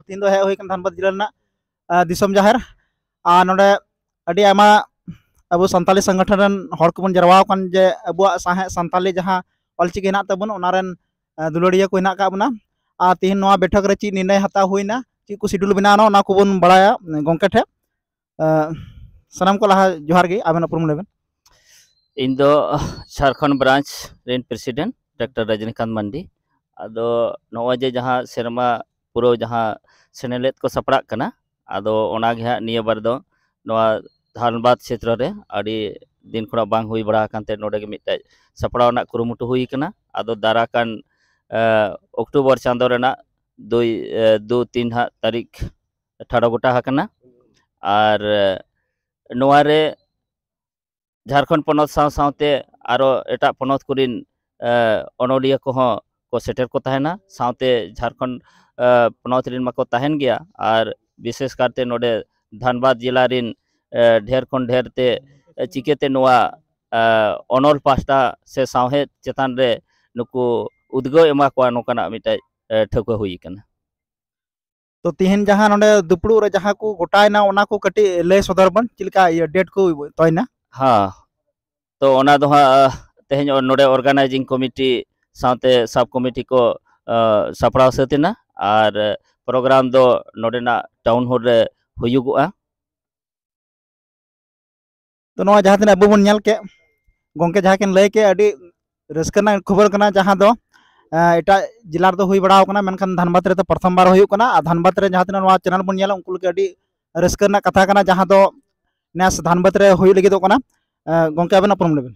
तीन दो है धनबाद जिला दिसम जाहिर नोडे अड़ी आमा अब सानताली संगठन रन हर को बन जरवा कान जे अब साहे सानताली जहां ऑलचिकी हेना तबन ओनारेन दुलड़िया को हेना का बना तीन नोआ बैठक रे ची निर्णय हता हुईना ची को शिड्यूल बनाना ओना को बन बड़ाया गोंके ठे सनम को लहा जोहार गे आबेन उपरुम लेबेन इन दो झारखंड ब्रांच रेन प्रेसिडेंट डॉक्टर रजनीकांत मंडी आदो नोआ जे जहां सेरमा पुरो जहां सेनेलेट को सपड़ा कना आदो ओना गे हा निया बार दो नोआ धनबाद क्षेत्र रे अड़ी दिन खड़ा बांग हुई बड़ा कांते नोडे के मिटे सपड़ा ना कुरुमुटु हुई कना आदो दाराकान अक्टूबर चांदो रेना 2-3 हा तारीख ठाड़ा गोटा हकना और नोआरे झारखंड पनत सावते आरो एटा पनत कुरिन अनोलिया को सेटर को तहना सावते झारखंड पनत रिन माको तहन गया और विशेष करते नोडे धनबाद जिला रिन ढेर खन ढेर ते चिकेते नोआ अनल पास्टा से सावहे चेतान रे नुकु उद्गो एमा को नोकाना मिटे ठको हुई कना तो तिहिन जहां नोडे दुपड़ू रे जहां को गोटायना ओना को कटी ले सदर बन चिलका ये डेट को तोयना हाँ तो ओना दो तेहन नोडे ऑर्गेनाइजिंग कमिटी साथे सब कमिटी को सपड़ा सतेना और प्रोग्राम दो नोडेना टाउन हॉल रे हुयुगुआ तो नोआ जहां तिना अबो बन नेल के गोंके जहां केन लय के अडी रस्कना खबर कना जहां दो एटा जिला दो हुई बड़ा कना मेनखान धनबाद रे तो प्रथम बार हुई कना धनबाद रे जहां तिना नोआ चैनल बन नेला उनको के अडी रस्कना कथा कना जहां दो नेस धनबाद रे हुई लगी दो कना गोंके आबेन अपरम लेबेन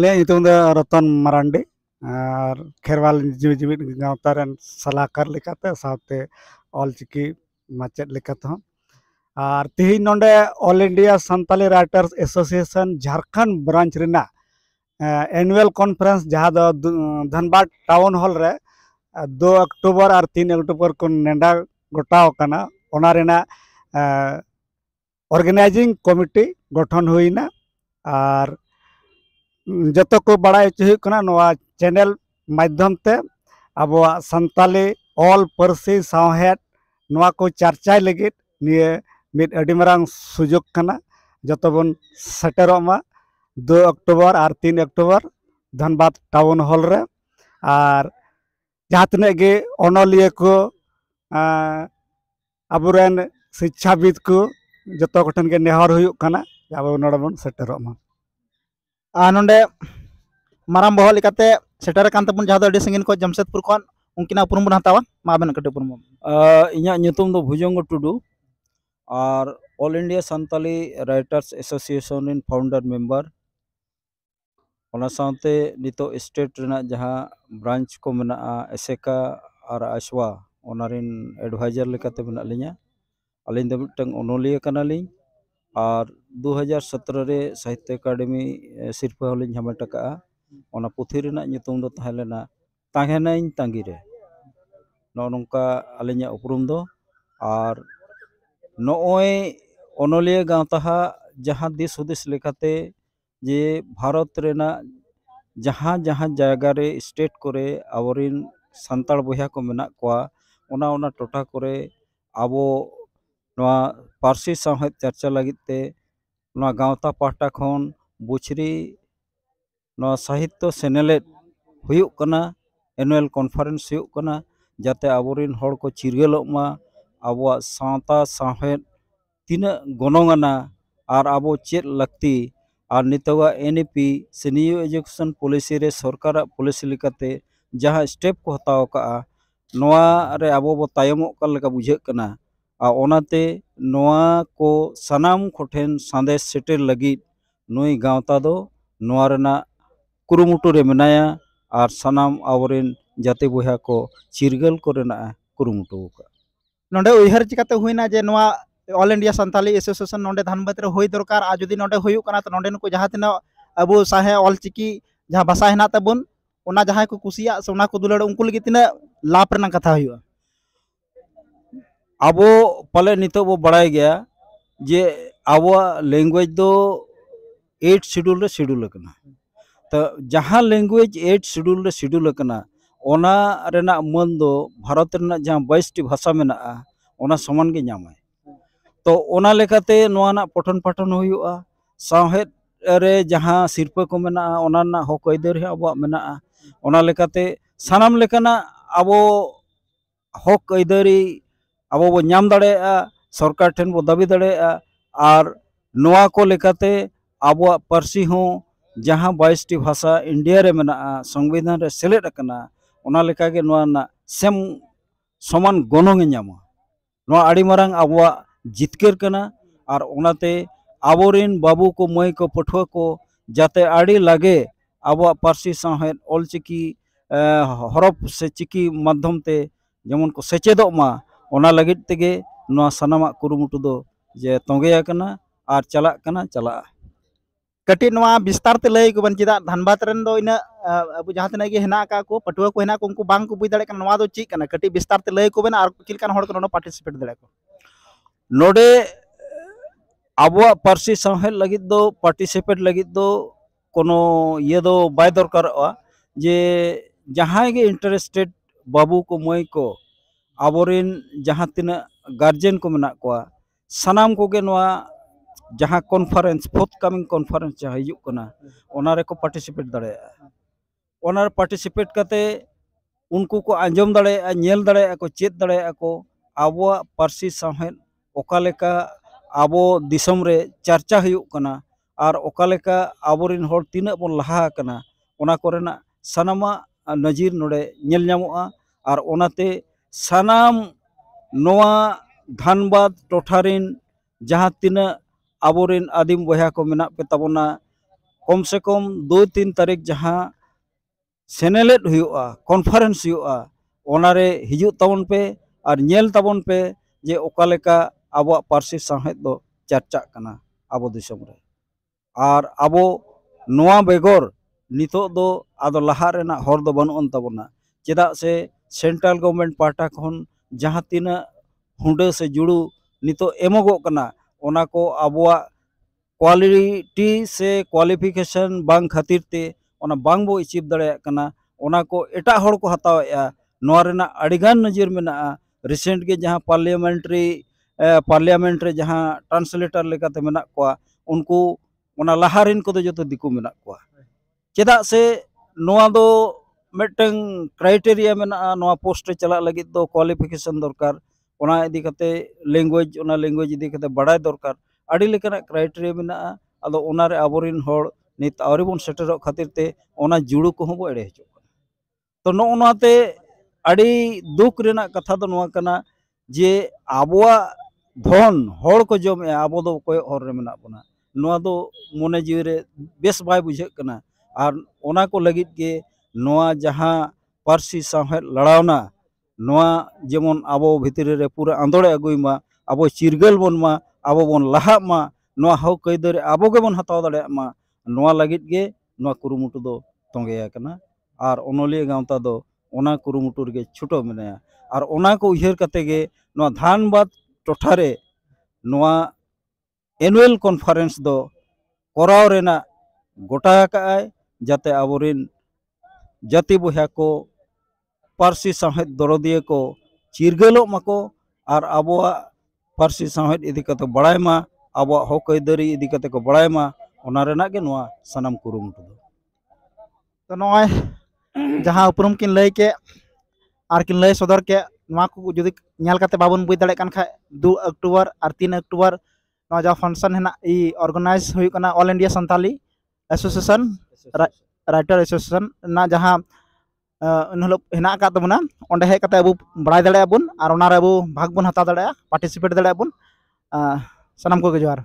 ले नितुम द रतन मरांडी और खेरवाल जीवित गांवता रन सलाहकार लेकाते साथे ऑलचिकी माचेद लेकाते और तिहिन नोंडे all India Santali writers association Jharkhand branch रेना एनुअल कॉन्फ्रेंस जहां दो धनबाद टाउन हॉल रे 2 अक्टूबर और 3 अक्टूबर को नेंडा गोटाव कना ओना रेना ऑर्गेनाइजिंग कमिटी गठन हुईना और जतो को बड़ा चुना नोआ चैनल माध्यम ते अब सानताली ऑल परसी सावहेद नोआ को चर्चा लगित निये मिद अडी मारांग सुजोग कना जतो बन सेटेरोमा 2 अक्टूबर और 3 अक्टूबर धनबाद टाउन हॉल रे और जहाँ तने गे अनलिया को अबुरेन शिक्षाविद को जतो कोठन के नेहर हुयुक कना अब नोडे बन सेटेरोमा नोंडे माराम बहल लेकाते सेटर कान तबन जहां दो अडी संगिन को जमशेदपुर खन उनकिना उपरुम बन हतावा माबेन कटे उपरुम इኛ nyutum दो भुजंग टुडू और all India Santali writers association इन फाउंडर मेंबर ओना साथे नितो स्टेट रेना जहां ब्रांच को मेना एसेका और आशवा ओनारिन एडवाइजर लेकाते मेना लिया अलिन दो मिटंग ओनोलिया कनालिन और 2017 रे साहित्य अकादमी सिरपा होलिन हामेट का ओना पुथि रेना nyutum दो तहलेना ताहेनाइन तांगी रे नोनका अलिnya उपरुम दो और नोय ओनोलिया गांवता जहां दिस हुदिस लेकाते जे भारत रेना जहां जहां जायगा रे स्टेट करे आवरिन संताल बया को मेना कोआ ओना टोटा करे आबो नोआ पारसी सावहेद चर्चा लगिते नोआ गांवता पाटा खन बुचरी नोआ साहित्य सेनेलेट हुयुक कना एनुअल कॉन्फ्रेंस हुयुक कना जाते आवरिन हड़ को चिरगेलोमा आबो सावता सावहेद तीना गनोंगाना और आबो चेत लगती और नितवा एनईपी से न्यू एजुकेशन पॉलिसी रे सरकार पॉलिसी लेकाते जहां स्टेप को हताव का नोआ रे आबो बो तायमो का लेका बुझे कना आ ओनाते नोआ को सनाम खोठेन संदेश सेटेल लगी नुई गांवता दो नोआ रेना कुरुमुटु रे मेनाया और सनाम आवरिन जाति बया को चिरगल कोरेना कुरुमुटु का नोंडे उयहर चिकाते हुईना जे नोआ ऑल इंडिया सानताली एसोसिएशन नोंडे धनबाद रे होई दरकार आ जदी नोंडे हुयुक कना तो नोंडे नुको जहां तना अबो साहे ऑलचिकी जहां भाषा हेना तबन ओना जहां को कुसिया सोना को दुलड़ उनको लगी तना लाभ रेना कथा हुयुआ आबो पले नितो बो बड़ाई गया जे आबो लैंग्वेज दो 8 शेड्यूल रे शेड्यूल कना तो जहां लैंग्वेज 8 शेड्यूल रे शेड्यूल कना ओना रेना मन दो भारत रेना जहां 22 टी भाषा मेना ᱚᱱᱟ ᱥᱚᱢᱟᱱ ᱜᱮ ᱧᱟᱢᱟᱭ ᱛᱚ ᱚᱱᱟ ᱞᱮᱠᱟᱛᱮ ᱱᱚᱣᱟ ᱨᱮᱱᱟᱜ ᱯᱚᱴᱷᱚᱱ ᱯᱟᱴᱷᱚᱱ ᱦᱩᱭᱩᱜᱼᱟ ᱥᱟᱶᱦᱮᱫ ᱨᱮ ᱡᱟᱦᱟᱸ ᱥᱤᱨᱯᱟᱹ ᱠᱚ ᱢᱮᱱᱟᱜᱼᱟ ᱚᱱᱟ ᱨᱮᱱᱟᱜ ᱦᱚᱠ ᱟᱹᱭᱫᱟᱹᱨ ᱦᱚᱸ ᱟᱵᱚᱣᱟᱜ ᱢᱮᱱᱟᱜᱼᱟ ᱚᱱᱟ ᱞᱮᱠᱟᱛᱮ ᱥᱟᱱᱟᱢ ᱞᱮᱠᱟᱱᱟᱜ ᱟᱵᱚ हक आयदारी अब बो नाम दाड़ेया सरकार ठेन बो दाबी दाड़ेया और नोआ को लेकाते आबोआ पार्सी हों जहाँ 22टी भाषा इंडिया रे मेनाआ संविधान रे सेलेद अकना ओना लेका गे नोआ ना सेम समान गनोंग ए ᱧᱟᱢᱟ नोआ आड़ी मारांग आबोआ जितकेर कना और ओनाते आबोरिन बाबू को मई को पठुआ को जाते आड़ी लागे आबोआ पार्सी साहेद ऑलचिकी हरफ से चिकी माध्यम ते जेमन को सेचेदोग मा ओना लगित तेगे नोआ सनामा कुरुमुटु दो जे तोंगेया कना और चलाक कना चला कटी नोआ विस्तार ते लय को बन चिदा धनबाद रेन दो इना अब जहां तने गे हेना का को पटुआ को हेना को उनको बांग को बुझ दाड़े कन नोआ दो ची कना कटी विस्तार ते लय को बन और चिलकान हड़ को नो पार्टिसिपेट दाड़े को नोडे आबोआ पार्सी साहेद लगित दो पार्टिसिपेट लगित दो कोनो ये दो बाय दरकारवा जे जहां गे इंटरेस्टेड बाबू को मई को आबोरिन जहां तीना गार्जियन को मेना को सनाम को गे नोआ जहां कॉन्फ्रेंस फोर्थकमिंग कॉन्फ्रेंस जहां हिजुक कना ओना रे को पार्टिसिपेट दाड़ेया ओना रे पार्टिसिपेट कते उनको को आंजम दाड़ेया नेल दाड़ेया को चेत दाड़ेया को आबोआ पार्सी साहेद ओका लेका आबो दिसम रे चर्चा हुयुक कना और ओका लेका आबोरिन हर तीना बन लहा कना ओना कोरेना सनामा नजीर नोडे नेल ᱧᱟᱢᱚᱜᱼᱟ और ओनाते सनाम नोआ धनबाद टोठारिन जहां तीना आबोरिन आदिम बया को मेना पे ताबोना कम से कम 2-3 तारीख जहां सेनेलेट हुयुआ कॉन्फ्रेंस हुयुआ ओनारे हिजु ताबोन पे और नेल ताबोन पे जे ओकालेका आबो पार्सी साहेद दो चर्चा कना आबो दिसम रे और आबो नोआ बेगोर नितो दो आदो लहा रेना हर दो बानुन ताबोना चेदा से सेंट्रल गवर्नमेंट पार्टा खन जहां तीना हुंडे से जुड़ू नितो एमोगो कना ओना को आबोआ क्वालिटी से क्वालिफिकेशन बांग खातिर ते ओना बांग बो अचीव दाड़े कना ओना को एटा हड़ को हतावेया नोआ रेना अड़िगान नजर मेना रिसेंट के जहां पार्लियामेंट रे जहां ट्रांसलेटर लेकाते मेना को उनको ओना लहारिन को जो दिकु मेना को चेदा से नोआ दो मिटंग क्राइटेरिया मेना नोआ पोस्ट चला लगी दो क्वालिफिकेशन दरकार ओना इदी कते लैंग्वेज ओना लैंग्वेज इदी कते बड़ाय दरकार आड़ी लेकना क्राइटेरिया मेना आदो ओना रे आबोरिन हड़ नित आवरी बन सेटरो खातिर ते ओना जुड़ू को हो एड़े हजो तो नोनाते आड़ी दुख रेना कथा दो नोआ कना जे आबोआ धन हड़ को जमे आबो दो कोय हर रे मेना बना नोआ दो मोने जीव रे बेस बाय बुझे कना और ओना को लगित के नोआ जहां पार्सी साहेद लड़ावना नोआ जेमन आबो भितर रे पूरा आंदोड़े अगुइमा आबो चिरगल बन मा आबो बन लहा मा नोआ हक आयदार आबो के बन हताव दाड़े मा नोआ लगित के नोआ कुरुमुटु दो तोंगेया कना और ओनोलिया गांवता दो ओना कुरुमुटु रे छुटो मेनाया और ओना को उयहर कते गे नोआ धानबाद टोठारे नोआ एनुअल कॉन्फ्रेंस दो कराव रेना गोटा काय जाते आबोरिन जाति बया को पार्सी साहेद दरदिया को चिरगलो मको और आबोआ पार्सी साहेद इदी कते बड़ाय मा आबोआ हक आयदारी इदी कते को बड़ाय मा ओना रेना गे नोआ सनाम कुरुमुटु दो तो नोय जहां उपरुम किन लय के और किन लय सदर के नोआ को जुदी न्याल कते बाबन बुझ दाड़े कान खाय 2 अक्टूबर और 3 अक्टूबर नोआ जा फंक्शन हेना ई ऑर्गेनाइज हुई कना all India Santali association writer association ना जहां उनहलो हेना का तबना ओंडे हे कते अबु बड़ाय दाड़े अबुन और ओना रे अबु भाग बन हता दाड़े पार्टिसिपेट दाड़े अबुन सनाम को जोहार।